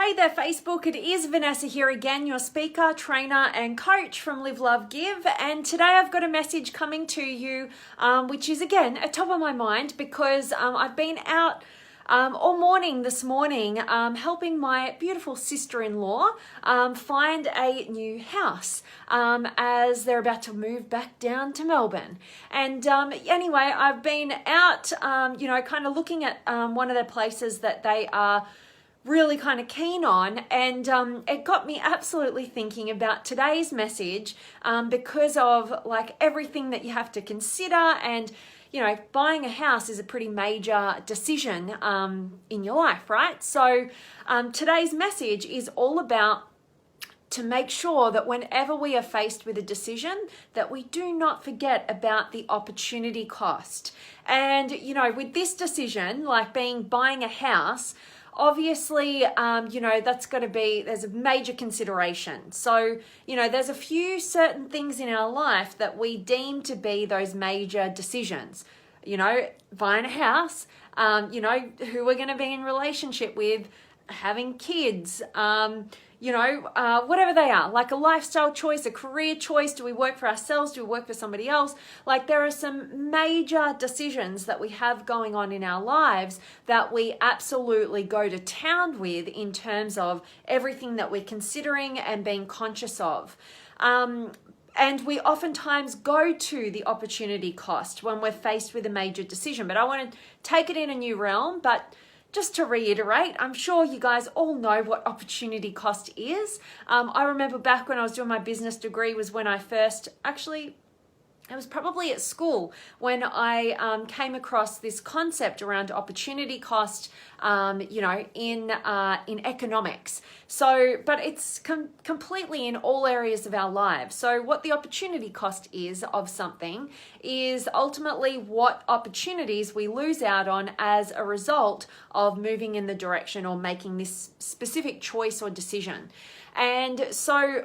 Hey there Facebook, it is Vanessa here again, your speaker, trainer and coach from Live, Love, Give. And today I've got a message coming to you which is again at top of my mind because I've been out all morning this morning helping my beautiful sister-in-law find a new house as they're about to move back down to Melbourne. And anyway, I've been out kind of looking at one of the places that they are really kind of keen on, and it got me absolutely thinking about today's message because of like everything that you have to consider. And buying a house is a pretty major decision in your life, right? So today's message is all about to make sure that whenever we are faced with a decision, that we do not forget about the opportunity cost. And with this decision, like buying a house, obviously, that's got to be, there's a major consideration. So, there's a few certain things in our life that we deem to be those major decisions. Buying a house, who we're going to be in relationship with, having kids, whatever they are, like a lifestyle choice, a career choice. Do we work for ourselves? Do we work for somebody else? Like there are some major decisions that we have going on in our lives that we absolutely go to town with in terms of everything that we're considering and being conscious of. And we oftentimes go to the opportunity cost when we're faced with a major decision. But I want to take it in a new realm, but just to reiterate, I'm sure you guys all know what opportunity cost is. I remember back when I was doing my business degree was when I first it was probably at school when I came across this concept around opportunity cost, in economics. So, but it's completely in all areas of our lives. So what the opportunity cost is of something is ultimately what opportunities we lose out on as a result of moving in the direction or making this specific choice or decision. And so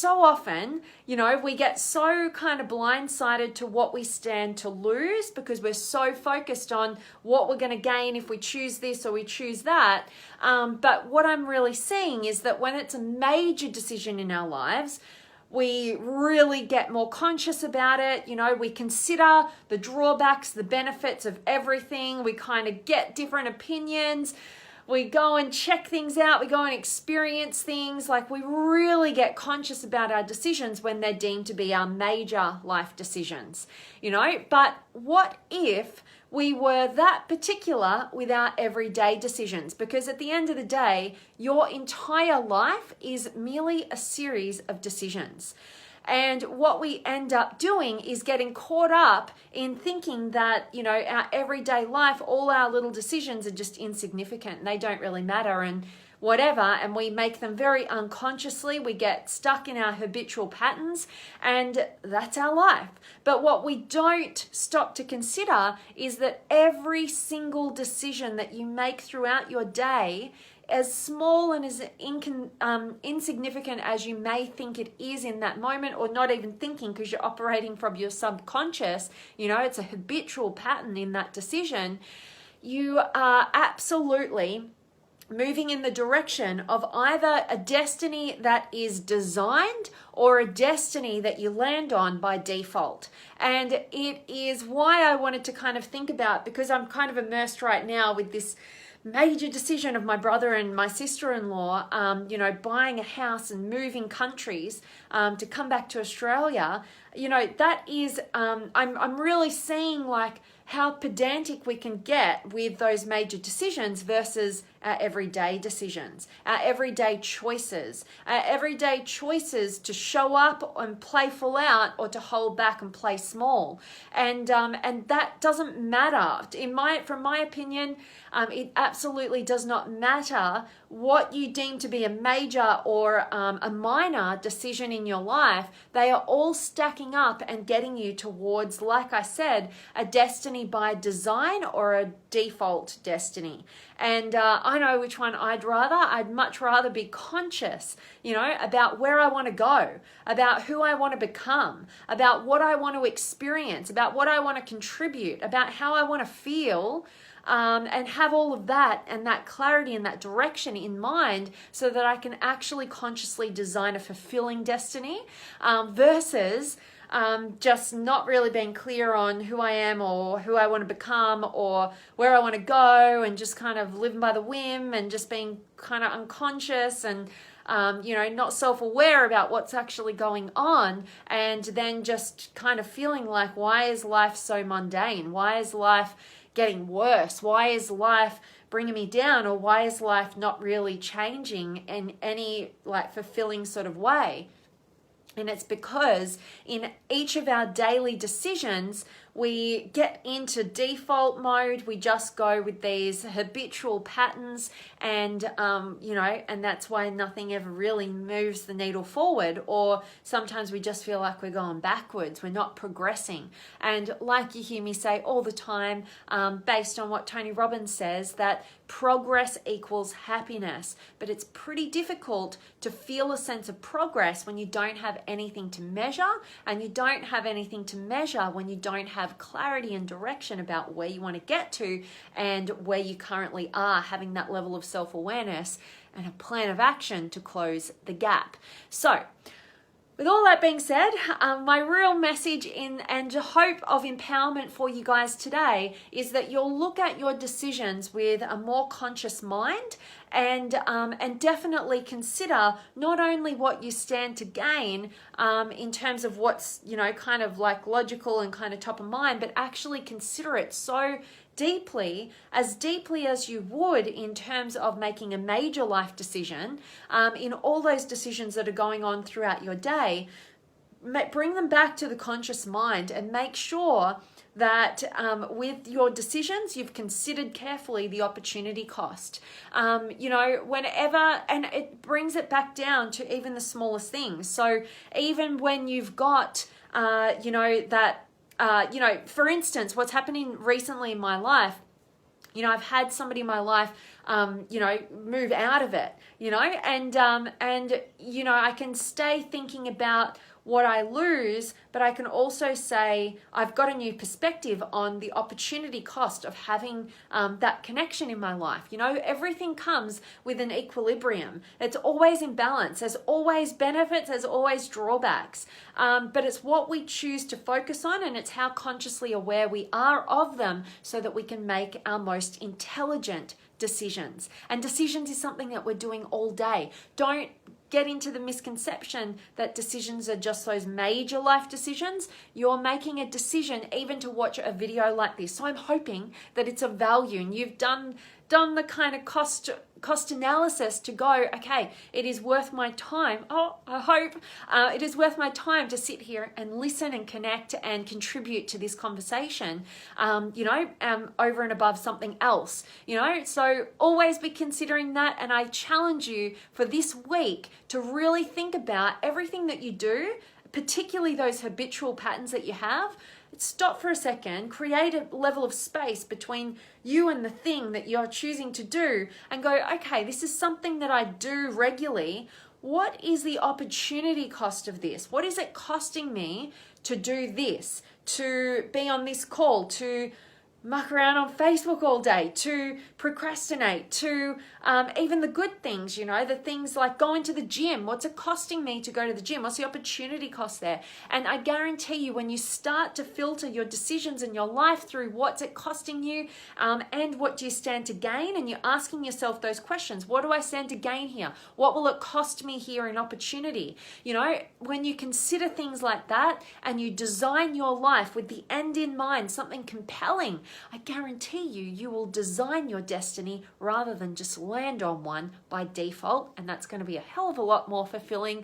often, we get so kind of blindsided to what we stand to lose because we're so focused on what we're going to gain if we choose this or we choose that. But what I'm really seeing is that when it's a major decision in our lives, we really get more conscious about it. We consider the drawbacks, the benefits of everything. We kind of get different opinions. We go and check things out. We go and experience things. Like we really get conscious about our decisions when they're deemed to be our major life decisions, But what if we were that particular with our everyday decisions? Because at the end of the day, your entire life is merely a series of decisions. And what we end up doing is getting caught up in thinking that, our everyday life, all our little decisions are just insignificant and they don't really matter and whatever. And we make them very unconsciously. We get stuck in our habitual patterns and that's our life. But what we don't stop to consider is that every single decision that you make throughout your day, as small and as insignificant as you may think it is in that moment, or not even thinking because you're operating from your subconscious, it's a habitual pattern in that decision, you are absolutely moving in the direction of either a destiny that is designed or a destiny that you land on by default. And it is why I wanted to kind of think about, because I'm kind of immersed right now with this major decision of my brother and my sister-in-law, buying a house and moving countries to come back to Australia. That is, I'm really seeing like how pedantic we can get with those major decisions versus our everyday decisions, our everyday choices to show up and play full out or to hold back and play small. And that doesn't matter. From my opinion, it absolutely does not matter what you deem to be a major or a minor decision in your life. They are all stacking up and getting you towards, like I said, a destiny destiny by design or a default destiny? And I know which one I'd rather. I'd much rather be conscious, about where I want to go, about who I want to become, about what I want to experience, about what I want to contribute, about how I want to feel, and have all of that and that clarity and that direction in mind so that I can actually consciously design a fulfilling destiny, versus just not really being clear on who I am or who I want to become or where I want to go, and just kind of living by the whim and just being kind of unconscious and not self-aware about what's actually going on, and then just kind of feeling like, why is life so mundane? Why is life getting worse? Why is life bringing me down? Or why is life not really changing in any fulfilling sort of way? And it's because in each of our daily decisions, we get into default mode. We just go with these habitual patterns, and and that's why nothing ever really moves the needle forward. Or sometimes we just feel like we're going backwards. We're not progressing. And like you hear me say all the time, based on what Tony Robbins says, that progress equals happiness. But it's pretty difficult to feel a sense of progress when you don't have anything to measure, and you don't have anything to measure when you don't have clarity and direction about where you want to get to and where you currently are, having that level of self-awareness and a plan of action to close the gap. So with all that being said, my real message and hope of empowerment for you guys today is that you'll look at your decisions with a more conscious mind, and definitely consider not only what you stand to gain in terms of what's kind of like logical and kind of top of mind, but actually consider it so deeply as you would in terms of making a major life decision, in all those decisions that are going on throughout your day. Bring them back to the conscious mind and make sure that with your decisions, you've considered carefully the opportunity cost. Whenever, and it brings it back down to even the smallest things. So even when you've got, for instance, what's happening recently in my life, I've had somebody in my life, move out of it, and I can stay thinking about what I lose, but I can also say I've got a new perspective on the opportunity cost of having that connection in my life. Everything comes with an equilibrium. It's always in balance. There's always benefits, there's always drawbacks. But it's what we choose to focus on, and it's how consciously aware we are of them so that we can make our most intelligent decisions. And decisions is something that we're doing all day. Don't get into the misconception that decisions are just those major life decisions. You're making a decision even to watch a video like this. So I'm hoping that it's of value and you've done the kind of cost analysis to go, okay, it is worth my time. I hope it is worth my time to sit here and listen and connect and contribute to this conversation, over and above something else, so always be considering that. And I challenge you for this week to really think about everything that you do, particularly those habitual patterns that you have. Stop for a second, create a level of space between you and the thing that you're choosing to do, and go, okay, this is something that I do regularly. What is the opportunity cost of this? What is it costing me to do this, to be on this call, to muck around on Facebook all day, to procrastinate, to even the good things, the things like going to the gym. What's it costing me to go to the gym? What's the opportunity cost there? And I guarantee you, when you start to filter your decisions in your life through what's it costing you, and what do you stand to gain, and you're asking yourself those questions, what do I stand to gain here? What will it cost me here in opportunity? When you consider things like that and you design your life with the end in mind, something compelling, I guarantee you will design your destiny rather than just land on one by default. And that's going to be a hell of a lot more fulfilling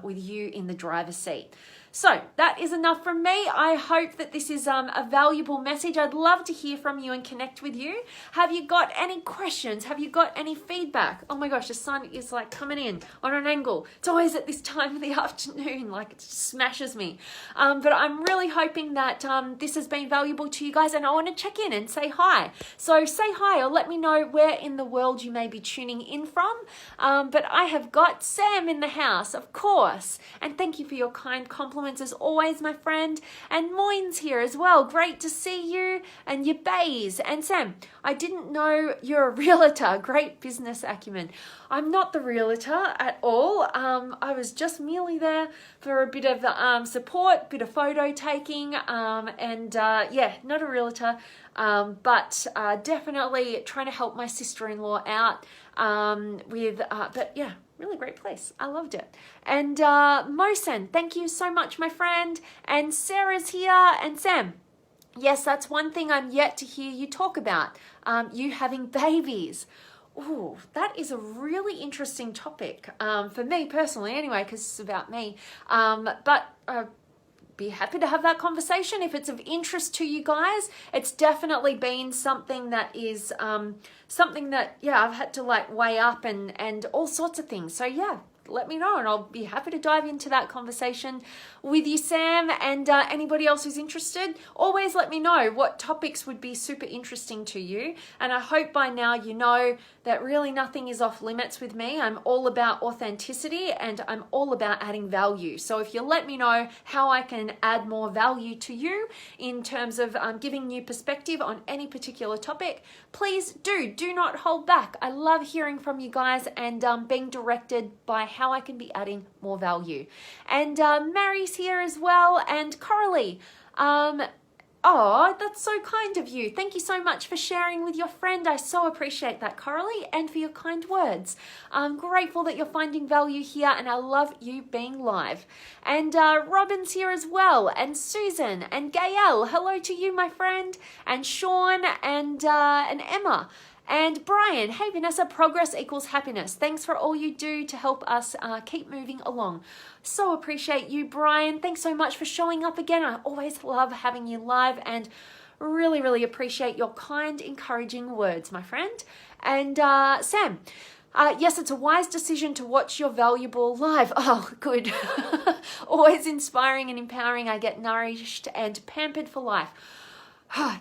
with you in the driver's seat. So that is enough from me. I hope that this is a valuable message. I'd love to hear from you and connect with you. Have you got any questions? Have you got any feedback? Oh my gosh, the sun is like coming in on an angle. It's always at this time of the afternoon, like it just smashes me. But I'm really hoping that this has been valuable to you guys, and I want to check in and say hi. So say hi or let me know where in the world you may be tuning in from. But I have got Sam in the house, of course. And thank you for your kind compliments as always, my friend. And Moyne's here as well. Great to see you and your bays. And Sam, I didn't know you're a realtor. Great business acumen. I'm not the realtor at all. I was just merely there for a bit of support, bit of photo taking, and yeah, not a realtor, but definitely trying to help my sister-in-law out but yeah, really great place. I loved it. And Mosen, thank you so much, my friend. And Sarah's here. And Sam, yes, that's one thing I'm yet to hear you talk about, you having babies. Ooh, that is a really interesting topic for me personally anyway, because it's about me. But be happy to have that conversation if it's of interest to you guys. It's definitely been something that is something that, yeah, I've had to like weigh up and all sorts of things. So yeah, let me know and I'll be happy to dive into that conversation with you, Sam, and anybody else who's interested. Always let me know what topics would be super interesting to you. And I hope by now you know that really nothing is off limits with me. I'm all about authenticity and I'm all about adding value. So if you let me know how I can add more value to you in terms of giving you perspective on any particular topic, please do not hold back. I love hearing from you guys and being directed by how I can be adding more value. And Mary's here as well, and Coralie. Oh, that's so kind of you. Thank you so much for sharing with your friend. I so appreciate that, Coralie, and for your kind words. I'm grateful that you're finding value here, and I love you being live. And Robin's here as well, and Susan, and Gael. Hello to you, my friend, and Sean, and Emma. And Brian, hey Vanessa, progress equals happiness. Thanks for all you do to help us keep moving along. So appreciate you, Brian. Thanks so much for showing up again. I always love having you live and really, really appreciate your kind, encouraging words, my friend. And Sam, yes, it's a wise decision to watch your valuable live. Oh, good. Always inspiring and empowering. I get nourished and pampered for life.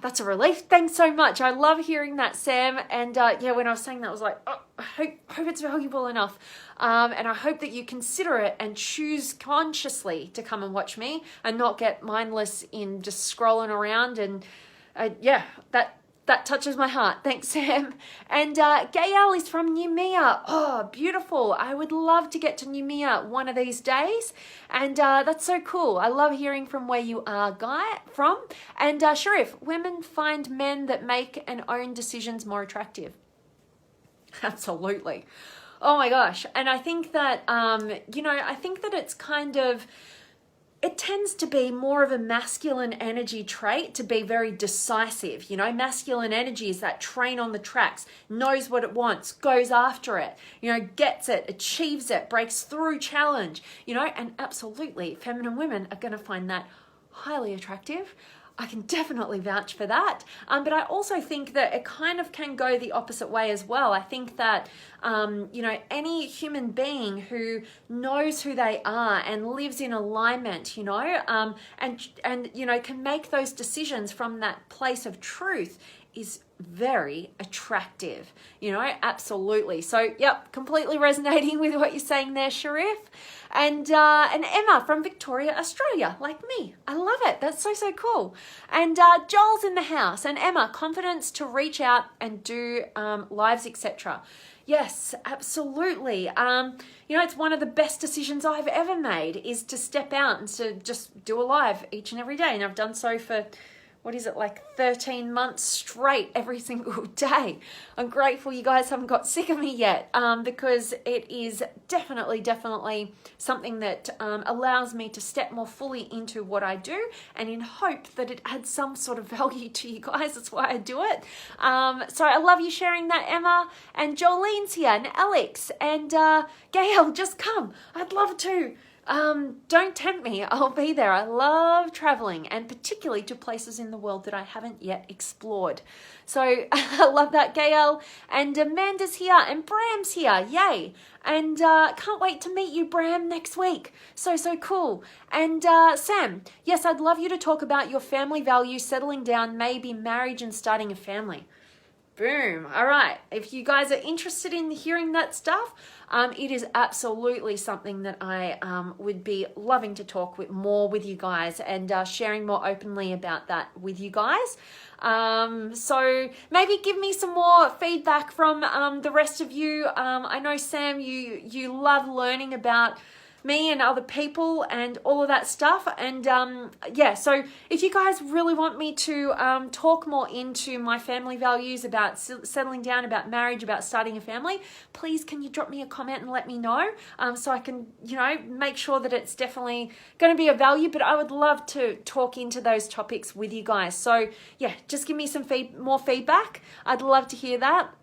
That's a relief. Thanks so much. I love hearing that, Sam. And yeah, when I was saying that, I was like, oh, I hope it's valuable enough. And I hope that you consider it and choose consciously to come and watch me and not get mindless in just scrolling around. And yeah, that touches my heart. Thanks, Sam. And Gael is from Noumea. Oh, beautiful. I would love to get to Noumea one of these days. And that's so cool. I love hearing from where you are from. And Sharif, women find men that make and own decisions more attractive. Absolutely. Oh my gosh. And I think that, I think that it's kind of, it tends to be more of a masculine energy trait to be very decisive. Masculine energy is that train on the tracks, knows what it wants, goes after it, gets it, achieves it, breaks through challenge, and absolutely feminine women are going to find that highly attractive. I can definitely vouch for that. But I also think that it kind of can go the opposite way as well. I think that, any human being who knows who they are and lives in alignment, and can make those decisions from that place of truth is very attractive, absolutely. So, yep, completely resonating with what you're saying there, Sharif. And Emma from Victoria, Australia, like me. I love it. That's so, so cool. And Joel's in the house. And Emma, confidence to reach out and do lives, etc. Yes, absolutely. It's one of the best decisions I've ever made is to step out and to just do a live each and every day. And I've done so for, 13 months straight every single day. I'm grateful you guys haven't got sick of me yet because it is definitely something that allows me to step more fully into what I do and in hope that it adds some sort of value to you guys. That's why I do it. So I love you sharing that, Emma. And Jolene's here and Alex and Gail, just come. I'd love to. don't tempt me. I'll be there. I love traveling, and particularly to places in the world that I haven't yet explored. So I love that, Gail. And Amanda's here, and Bram's here. Yay. And can't wait to meet you, Bram, next week. So cool. And Sam, yes, I'd love you to talk about your family values, settling down, maybe marriage and starting a family. Boom. All right. If you guys are interested in hearing that stuff, it is absolutely something that I would be loving to talk more with you guys, and sharing more openly about that with you guys. So maybe give me some more feedback from the rest of you. I know, Sam, you love learning about me and other people and all of that stuff. And yeah, so if you guys really want me to talk more into my family values, about settling down, about marriage, about starting a family, please can you drop me a comment and let me know, so I can, make sure that it's definitely going to be of value. But I would love to talk into those topics with you guys. So yeah, just give me some more feedback. I'd love to hear that.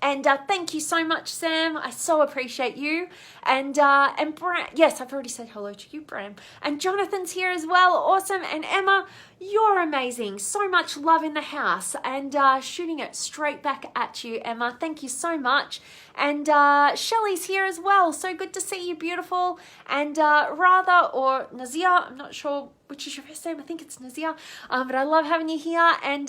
And thank you so much, Sam. I so appreciate you. And Bram, yes, I've already said hello to you, Bram. And Jonathan's here as well. Awesome. And Emma, you're amazing. So much love in the house, and shooting it straight back at you, Emma. Thank you so much. And Shelley's here as well. So good to see you, beautiful. And Radha, or Nazia, I'm not sure which is your first name. I think it's Nazia. But I love having you here. And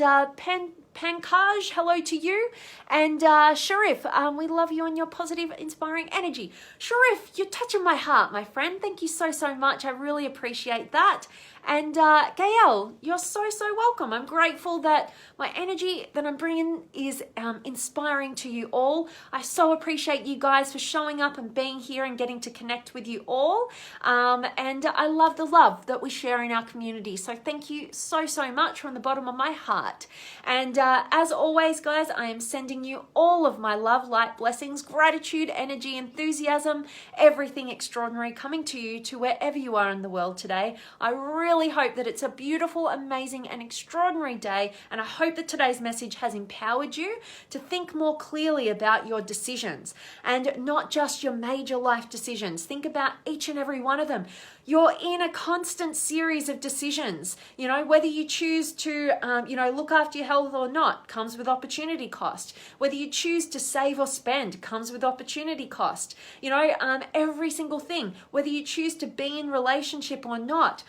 Pankaj, hello to you. And Sharif, we love you and your positive, inspiring energy. Sharif, you're touching my heart, my friend. Thank you so much. I really appreciate that. And Gael, you're so welcome. I'm grateful that my energy that I'm bringing is inspiring to you all. I so appreciate you guys for showing up and being here and getting to connect with you all. And I love the love that we share in our community. So thank you so much from the bottom of my heart. And as always, guys, I am sending you all of my love, light, blessings, gratitude, energy, enthusiasm, everything extraordinary coming to you, to wherever you are in the world today. I really hope that it's a beautiful, amazing, and extraordinary day, and I hope that today's message has empowered you to think more clearly about your decisions, and not just your major life decisions. Think about each and every one of them. You're in a constant series of decisions. Whether you choose to, look after your health or not, comes with opportunity cost. Whether you choose to save or spend, comes with opportunity cost. Every single thing. Whether you choose to be in relationship or not,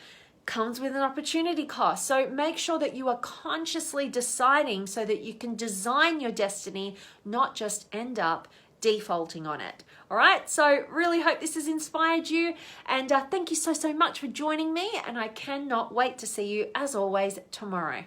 comes with an opportunity cost. So make sure that you are consciously deciding so that you can design your destiny, not just end up defaulting on it. All right, so really hope this has inspired you, and thank you so much for joining me, and I cannot wait to see you as always tomorrow.